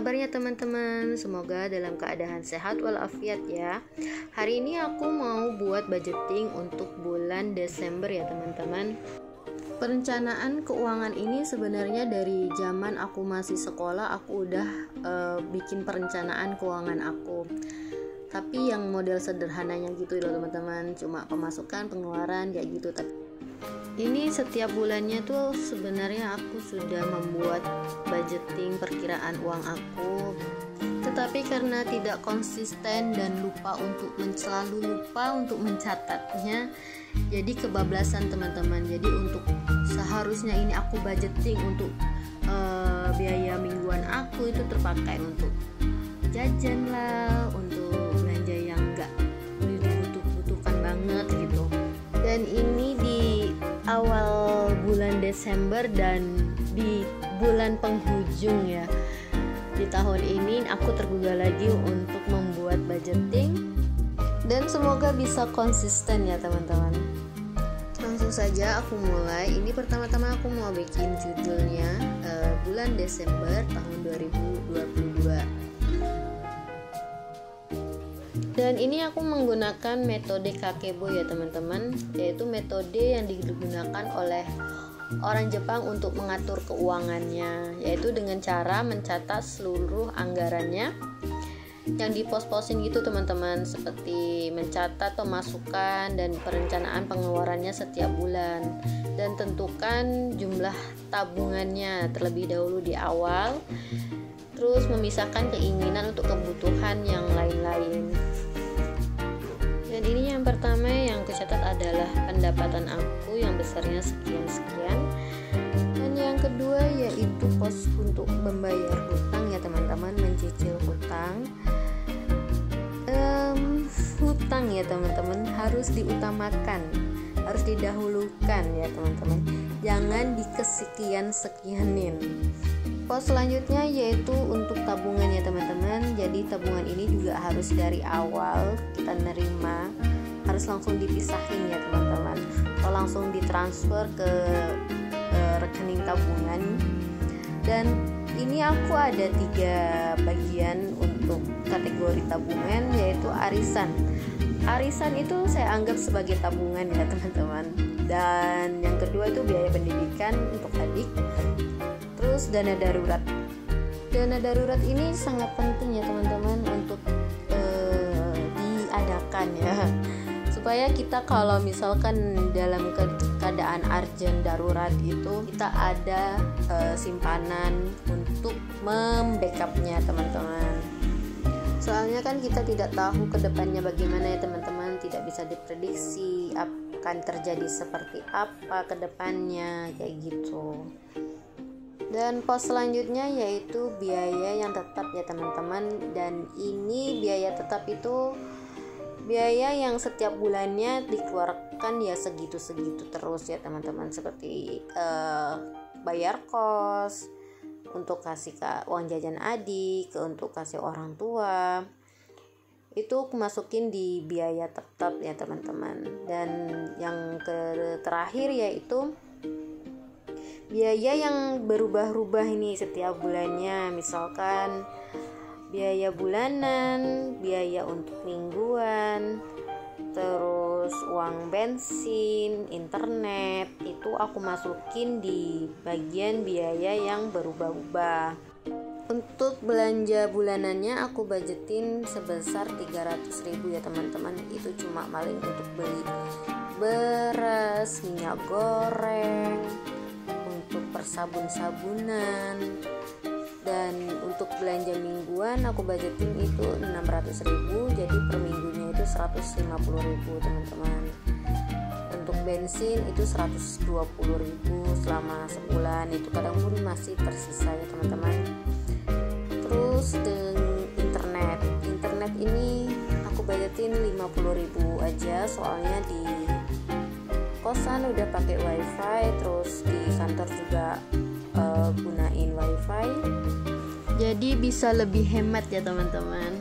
kabarnya teman-teman? Semoga dalam keadaan sehat walafiat ya. Hari ini aku mau buat budgeting untuk bulan Desember ya teman-teman. Perencanaan keuangan ini sebenarnya dari zaman aku masih sekolah aku udah bikin perencanaan keuangan aku. Tapi yang model sederhananya gitu loh teman-teman, cuma pemasukan, pengeluaran kayak gitu. Ini setiap bulannya tuh sebenarnya aku sudah membuat budgeting perkiraan uang aku, tetapi karena tidak konsisten dan selalu lupa untuk mencatatnya, jadi kebablasan teman-teman. Jadi untuk seharusnya ini aku budgeting untuk biaya mingguan aku itu terpakai untuk jajan lah, untuk belanja yang enggak dibutuhkan banget gitu. Dan ini di awal bulan Desember dan di bulan penghujung ya di tahun ini aku tergugah lagi untuk membuat budgeting, dan semoga bisa konsisten ya teman-teman. Langsung saja aku mulai. Ini pertama-tama aku mau bikin judulnya bulan Desember tahun 2022. Dan ini aku menggunakan metode kakebo ya teman-teman, yaitu metode yang digunakan oleh orang Jepang untuk mengatur keuangannya, yaitu dengan cara mencatat seluruh anggarannya yang dipos-posin gitu teman-teman, seperti mencatat pemasukan dan perencanaan pengeluarannya setiap bulan, dan tentukan jumlah tabungannya terlebih dahulu di awal, terus memisahkan keinginan untuk kebutuhan yang lain-lain. Dan ini yang pertama yang kucatat adalah pendapatan aku yang besarnya sekian-sekian. Dan yang kedua yaitu pos untuk membayar hutang ya teman-teman, mencicil hutang. Hutang ya teman-teman harus diutamakan, harus didahulukan ya teman-teman. Jangan dikesekian-sekianin. Pos selanjutnya yaitu untuk tabungan ya teman-teman. Jadi tabungan ini juga harus dari awal kita nerima, harus langsung dipisahin ya teman-teman, atau langsung ditransfer ke rekening tabungan. Dan ini aku ada 3 bagian untuk kategori tabungan, yaitu arisan. Arisan itu saya anggap sebagai tabungan ya teman-teman. Dan yang kedua itu biaya pendidikan untuk adik. Terus dana darurat. Dana darurat ini sangat penting ya teman-teman untuk diadakan ya, supaya kita kalau misalkan dalam keadaan urgent darurat itu kita ada simpanan untuk membackupnya teman-teman. Soalnya kan kita tidak tahu ke depannya bagaimana ya teman-teman, tidak bisa diprediksi akan terjadi seperti apa ke depannya kayak gitu. Dan pos selanjutnya yaitu biaya yang tetap ya teman-teman. Dan ini biaya tetap itu biaya yang setiap bulannya dikeluarkan ya segitu-segitu terus ya teman-teman, seperti bayar kos, untuk kasih uang jajan adik, untuk kasih orang tua, itu masukin di biaya tetap ya teman-teman. Dan yang terakhir yaitu biaya yang berubah-ubah ini setiap bulannya, misalkan biaya bulanan, biaya untuk mingguan, terus uang bensin, internet, itu aku masukin di bagian biaya yang berubah-ubah. Untuk belanja bulanannya aku budgetin sebesar 300.000 ya teman-teman. Itu cuma paling untuk beli beras, minyak goreng, untuk persabun-sabunan. Dan untuk belanja mingguan aku budgetin itu 600.000, jadi per minggunya itu 150.000 teman-teman. Untuk bensin itu 120.000 selama sebulan, itu kadang pun masih tersisa ya teman-teman. Terus dengan internet ini aku budgetin 50.000 aja, soalnya di kosan udah pakai wifi, terus di kantor juga gunain wifi, jadi bisa lebih hemat ya teman-teman.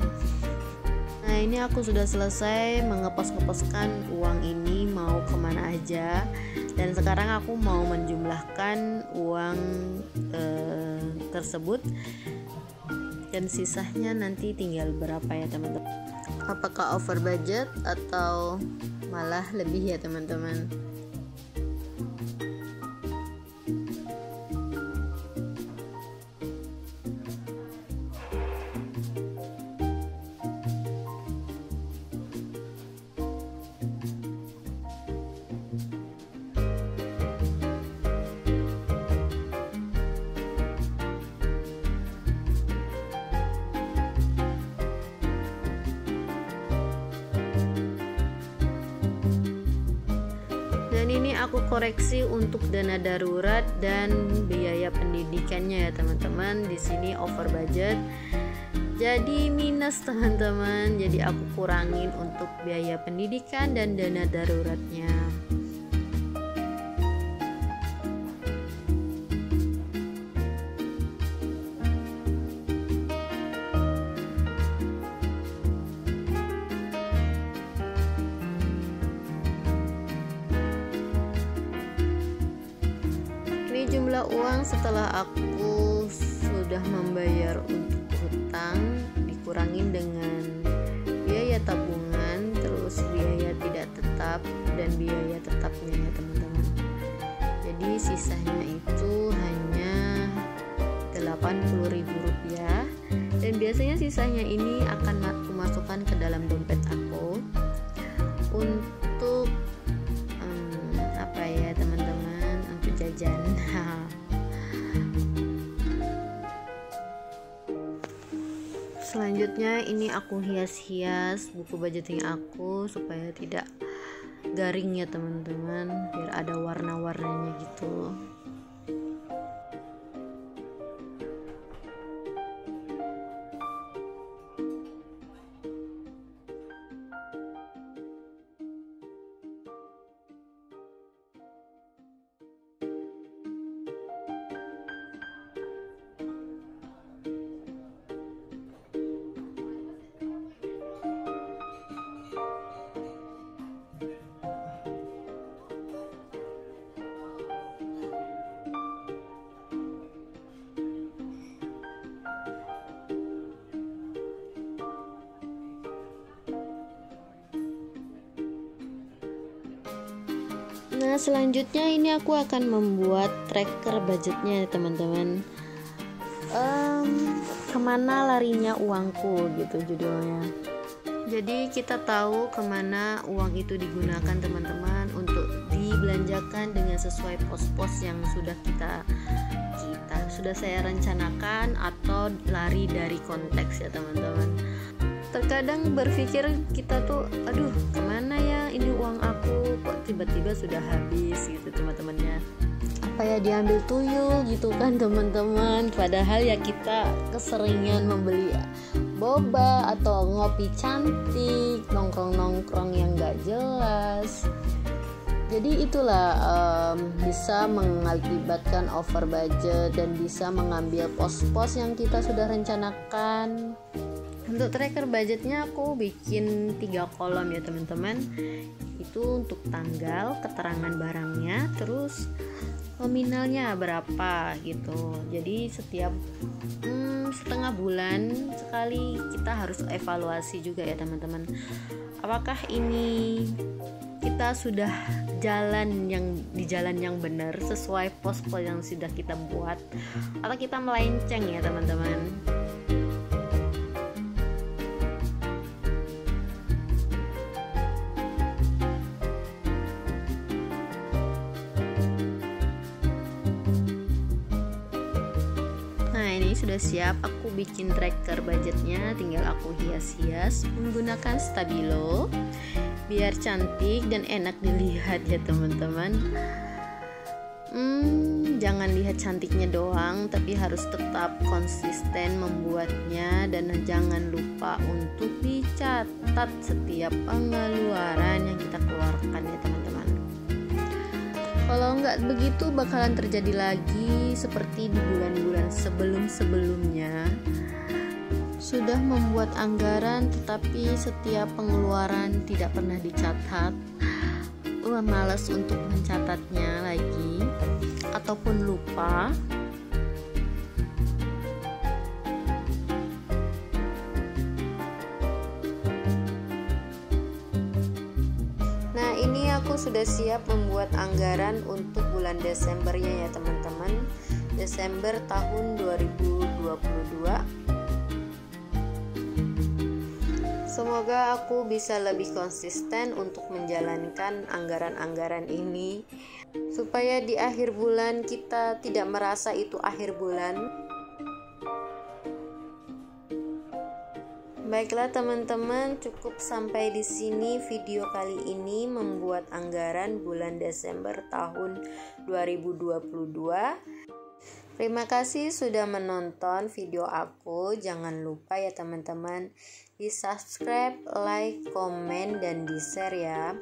Nah ini aku sudah selesai mengepos-ngeposkan uang ini mau kemana aja, dan sekarang aku mau menjumlahkan uang tersebut dan sisanya nanti tinggal berapa ya teman-teman. Apakah over budget atau malah lebih ya teman-teman. Dan ini aku koreksi untuk dana darurat dan biaya pendidikannya ya teman-teman. Di sini over budget, jadi minus teman-teman. Jadi aku kurangin untuk biaya pendidikan dan dana daruratnya. Jumlah uang setelah aku sudah membayar untuk hutang dikurangin dengan biaya tabungan, terus biaya tidak tetap dan biaya tetapnya ya teman-teman. Jadi sisanya itu hanya Rp80.000, dan biasanya sisanya ini akan aku masukkan ke dalam dompet aku untuk apa ya teman-teman, untuk jajan. Selanjutnya ini aku hias-hias buku budgeting aku supaya tidak garing ya teman-teman, biar ada warna-warnanya gitu. Nah selanjutnya ini aku akan membuat tracker budgetnya ya teman-teman. Kemana larinya uangku gitu judulnya. Jadi kita tahu kemana uang itu digunakan teman-teman, untuk dibelanjakan dengan sesuai pos-pos yang sudah saya rencanakan atau lari dari konteks ya teman-teman. Terkadang berpikir kita tuh, aduh kemana ya ini uang aku, kok tiba-tiba sudah habis gitu teman-temannya. Apa ya diambil tuyul gitu kan teman-teman. Padahal ya kita keseringan membeli boba atau ngopi cantik, nongkrong-nongkrong yang gak jelas. Jadi itulah bisa mengakibatkan over budget dan bisa mengambil pos-pos yang kita sudah rencanakan. Untuk tracker budgetnya aku bikin 3 kolom ya teman-teman. Itu untuk tanggal, keterangan barangnya, terus nominalnya berapa gitu. Jadi setiap setengah bulan sekali kita harus evaluasi juga ya teman-teman. Apakah ini kita sudah di jalan yang benar sesuai pos-pos yang sudah kita buat, atau kita melenceng ya teman-teman. Sudah siap, aku bikin tracker budgetnya, tinggal aku hias-hias menggunakan stabilo biar cantik dan enak dilihat ya teman-teman. Jangan lihat cantiknya doang, tapi harus tetap konsisten membuatnya, dan jangan lupa untuk dicatat setiap pengeluaran yang kita keluarkan ya teman-teman. Kalau nggak begitu bakalan terjadi lagi seperti di bulan-bulan sebelum-sebelumnya. Sudah membuat anggaran tetapi setiap pengeluaran tidak pernah dicatat. Malas untuk mencatatnya lagi ataupun lupa. aku sudah siap membuat anggaran untuk bulan Desembernya ya teman-teman. Desember tahun 2022. Semoga aku bisa lebih konsisten untuk menjalankan anggaran-anggaran ini, supaya di akhir bulan kita tidak merasa itu akhir bulan. Baiklah teman-teman, cukup sampai di sini video kali ini membuat anggaran bulan Desember tahun 2022. Terima kasih sudah menonton video aku. Jangan lupa ya teman-teman, di subscribe, like, komen, dan di share ya.